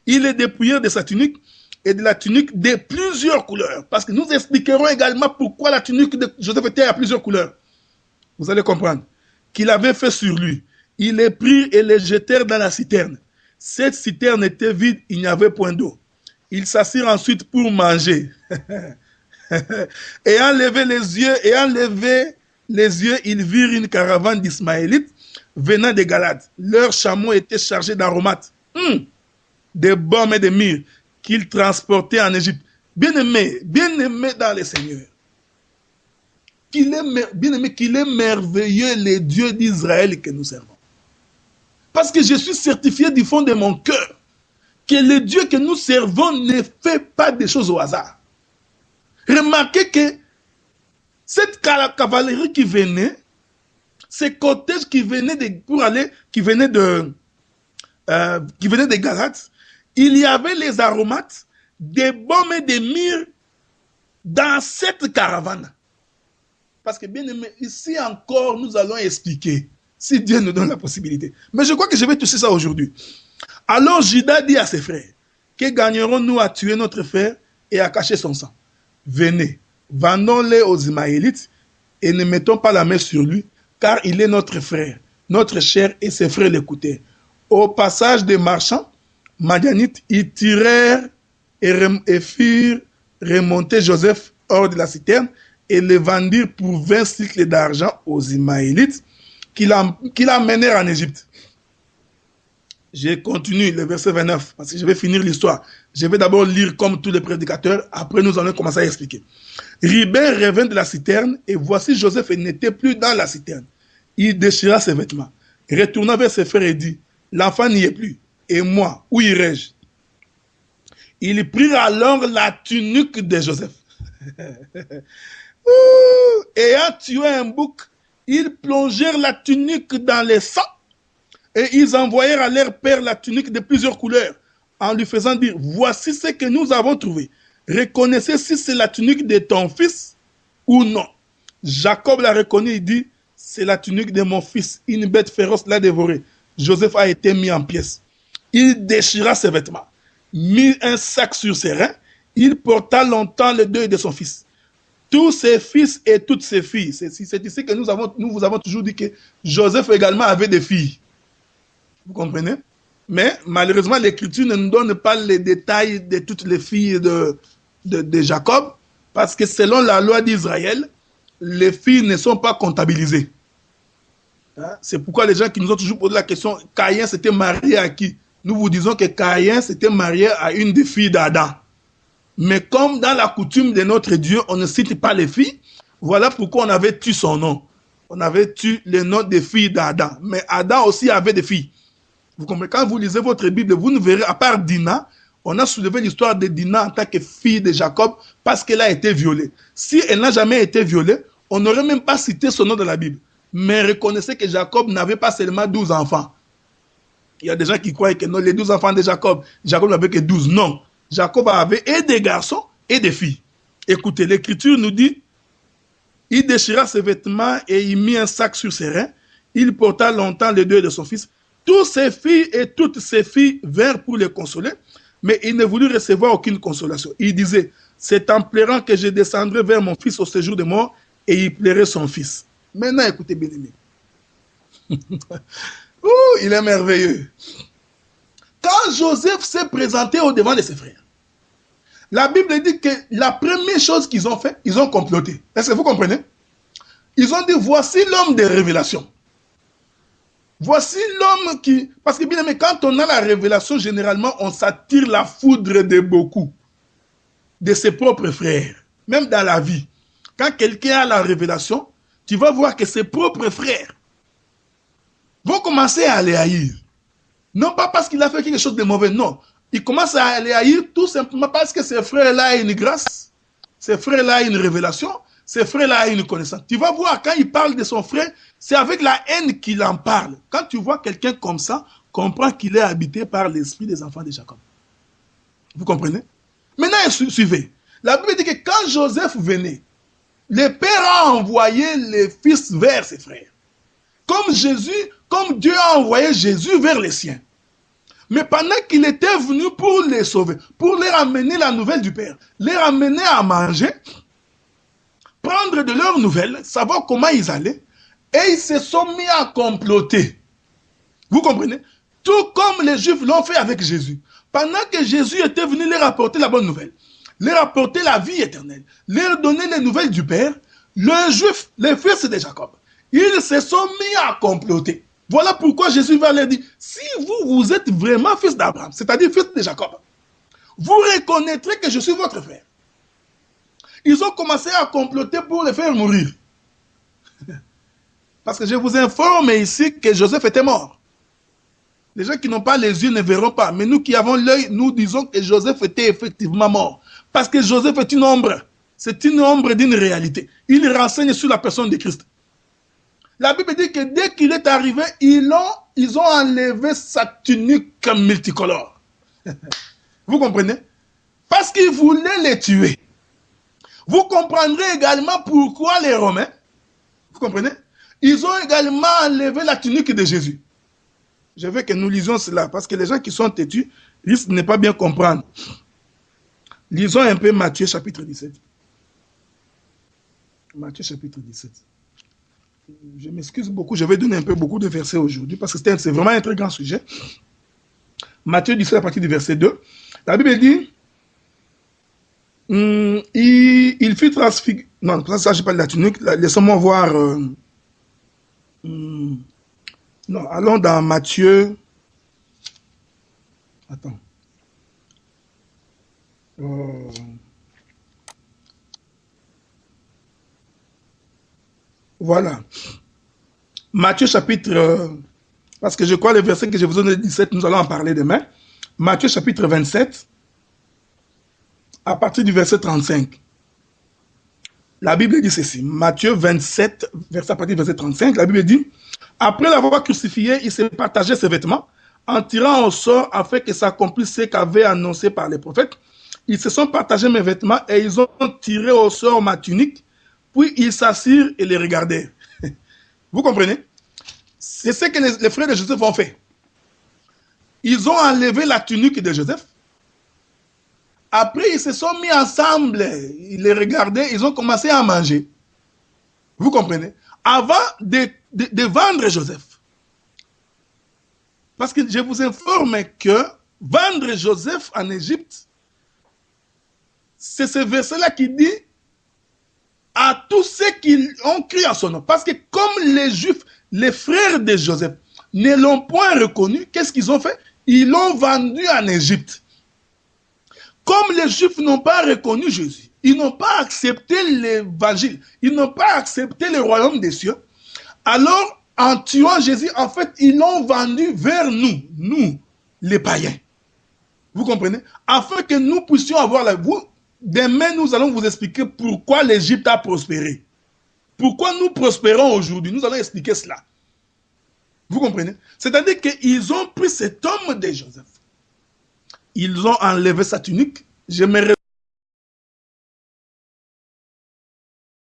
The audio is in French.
Il est dépouillé de sa tunique et de la tunique de plusieurs couleurs. Parce que nous expliquerons également pourquoi la tunique de Joseph était à plusieurs couleurs. Vous allez comprendre. Qu'il avait fait sur lui. Ils les prirent et les jetèrent dans la citerne. Cette citerne était vide, il n'y avait point d'eau. Ils s'assirent ensuite pour manger. Ayant levé les yeux, ils virent une caravane d'Ismaélites venant de Galade. Leurs chameaux étaient chargés d'aromates, des baumes et des myrrhes qu'ils transportaient en Égypte. Bien-aimé dans le Seigneur. Bien-aimé, qu'il est merveilleux le Dieu d'Israël que nous servons. Parce que je suis certifié du fond de mon cœur que le Dieu que nous servons ne fait pas des choses au hasard. Remarquez que cette cavalerie qui venait, ces cortèges qui venaient de Galates, il y avait les aromates, des baumes et des myrrhes dans cette caravane. Parce que bien aimé, ici encore, nous allons expliquer, si Dieu nous donne la possibilité. Mais je crois que je vais toucher ça aujourd'hui. Alors Judas dit à ses frères, que gagnerons-nous à tuer notre frère et à cacher son sang? Venez, vendons-les aux Ismaélites et ne mettons pas la main sur lui, car il est notre frère, notre chair, et ses frères l'écoutaient. Au passage des marchands, Madianites, ils tirèrent et firent remonter Joseph hors de la citerne et le vendirent pour 20 cycles d'argent aux Ismaélites qui l'emmenèrent en Égypte. Je continue le verset 29 parce que je vais finir l'histoire. Je vais d'abord lire comme tous les prédicateurs, après nous allons commencer à expliquer. Ribin revint de la citerne et voici Joseph n'était plus dans la citerne. Il déchira ses vêtements, retourna vers ses frères et dit, l'enfant n'y est plus, et moi, où irai-je? Ils prirent alors la tunique de Joseph. Ayant tué un bouc, ils plongèrent la tunique dans le sang et ils envoyèrent à leur père la tunique de plusieurs couleurs en lui faisant dire, voici ce que nous avons trouvé. Reconnaissez si c'est la tunique de ton fils ou non. Jacob l'a reconnu, il dit, c'est la tunique de mon fils. Une bête féroce l'a dévoré. Joseph a été mis en pièces. Il déchira ses vêtements, mit un sac sur ses reins. Il porta longtemps le deuil de son fils. Tous ses fils et toutes ses filles. C'est ici que nous vous avons toujours dit que Joseph également avait des filles. Vous comprenez? Mais malheureusement, l'Écriture ne nous donne pas les détails de toutes les filles de Jacob, parce que selon la loi d'Israël, les filles ne sont pas comptabilisées. Hein? C'est pourquoi les gens qui nous ont toujours posé la question, Caïn s'était marié à qui? Nous vous disons que Caïn s'était marié à une des filles d'Adam. Mais comme dans la coutume de notre Dieu, on ne cite pas les filles, voilà pourquoi on avait tué son nom. On avait tué le nom des filles d'Adam. Mais Adam aussi avait des filles. Vous comprenez? Quand vous lisez votre Bible, vous ne verrez, à part Dina, on a soulevé l'histoire de Dina en tant que fille de Jacob parce qu'elle a été violée. Si elle n'a jamais été violée, on n'aurait même pas cité son nom dans la Bible. Mais reconnaissez que Jacob n'avait pas seulement 12 enfants. Il y a des gens qui croient que non, les 12 enfants de Jacob n'avait que 12. Non. Jacob avait et des garçons et des filles. Écoutez, l'Écriture nous dit, il déchira ses vêtements et il mit un sac sur ses reins. Il porta longtemps le deuil de son fils. Tous ses filles et toutes ses filles vinrent pour le consoler, mais il ne voulut recevoir aucune consolation. Il disait, c'est en pleurant que je descendrai vers mon fils au séjour de mort, et il plairait son fils. Maintenant, écoutez, bien-aimé. Il est merveilleux. Quand Joseph s'est présenté au devant de ses frères, la Bible dit que la première chose qu'ils ont fait, ils ont comploté. Est-ce que vous comprenez? Ils ont dit, voici l'homme des révélations. Voici l'homme qui... Parce que bien aimé, quand on a la révélation, généralement, on s'attire la foudre de beaucoup, de ses propres frères, même dans la vie. Quand quelqu'un a la révélation, tu vas voir que ses propres frères vont commencer à les haïr. Non pas parce qu'il a fait quelque chose de mauvais, non. Il commence à les haïr tout simplement parce que ses frères-là ont une grâce, ses frères-là ont une révélation, ses frères-là ont une connaissance. Tu vas voir, quand il parle de son frère, c'est avec la haine qu'il en parle. Quand tu vois quelqu'un comme ça, comprends qu'il est habité par l'esprit des enfants de Jacob. Vous comprenez? Maintenant, suivez. La Bible dit que quand Joseph venait, le père a envoyé les fils vers ses frères. Comme Dieu a envoyé Jésus vers les siens. Mais pendant qu'il était venu pour les sauver, pour leur amener la nouvelle du Père, leur amener à manger, prendre de leurs nouvelles, savoir comment ils allaient, et ils se sont mis à comploter. Vous comprenez? Tout comme les Juifs l'ont fait avec Jésus. Pendant que Jésus était venu leur apporter la bonne nouvelle, leur apporter la vie éternelle, leur donner les nouvelles du Père, les Juifs, les fils de Jacob, ils se sont mis à comploter. Voilà pourquoi Jésus va leur dire, si vous êtes vraiment fils d'Abraham, c'est-à-dire fils de Jacob, vous reconnaîtrez que je suis votre frère. Ils ont commencé à comploter pour les faire mourir. Parce que je vous informe ici que Joseph était mort. Les gens qui n'ont pas les yeux ne verront pas. Mais nous qui avons l'œil, nous disons que Joseph était effectivement mort. Parce que Joseph est une ombre. C'est une ombre d'une réalité. Il renseigne sur la personne de Christ. La Bible dit que dès qu'il est arrivé, ils ont enlevé sa tunique multicolore. Vous comprenez? Parce qu'ils voulaient les tuer. Vous comprendrez également pourquoi les Romains, vous comprenez? Ils ont également enlevé la tunique de Jésus. Je veux que nous lisions cela, parce que les gens qui sont têtus risquent de ne pas bien comprendre. Lisons un peu Matthieu chapitre 17. Matthieu chapitre 17. Je m'excuse beaucoup, je vais donner un peu beaucoup de versets aujourd'hui, parce que c'est vraiment un très grand sujet. Matthieu 17 à partir du verset 2. La Bible dit, il fut transfiguré. Non, ça, je parle de la tunique. Laissons-moi voir. Non, allons dans Matthieu. Attends. Voilà. Matthieu chapitre... parce que je crois les versets que je vous ai donné 17, nous allons en parler demain. Matthieu chapitre 27, à partir du verset 35. La Bible dit ceci. Matthieu 27, verset à partir du verset 35, la Bible dit, après l'avoir crucifié, il s'est partagé ses vêtements, en tirant au sort afin que s'accomplisse ce qu'avait annoncé par les prophètes. Ils se sont partagés mes vêtements et ils ont tiré au sort ma tunique, puis ils s'assirent et les regardèrent. Vous comprenez? C'est ce que les frères de Joseph ont fait. Ils ont enlevé la tunique de Joseph. Après, ils se sont mis ensemble. Ils les regardaient, ils ont commencé à manger. Vous comprenez? Avant de vendre Joseph. Parce que je vous informe que vendre Joseph en Égypte, c'est ce verset-là qui dit à tous ceux qui ont cru en son nom. Parce que comme les Juifs, les frères de Joseph, ne l'ont point reconnu, qu'est-ce qu'ils ont fait? Ils l'ont vendu en Égypte. Comme les Juifs n'ont pas reconnu Jésus, ils n'ont pas accepté l'évangile, ils n'ont pas accepté le royaume des cieux, alors en tuant Jésus, en fait, ils l'ont vendu vers nous, les païens. Vous comprenez? Afin que nous puissions avoir la... Demain, nous allons vous expliquer pourquoi l'Égypte a prospéré. Pourquoi nous prospérons aujourd'hui. Nous allons expliquer cela. Vous comprenez? C'est-à-dire qu'ils ont pris cet homme de Joseph. Ils ont enlevé sa tunique. Je me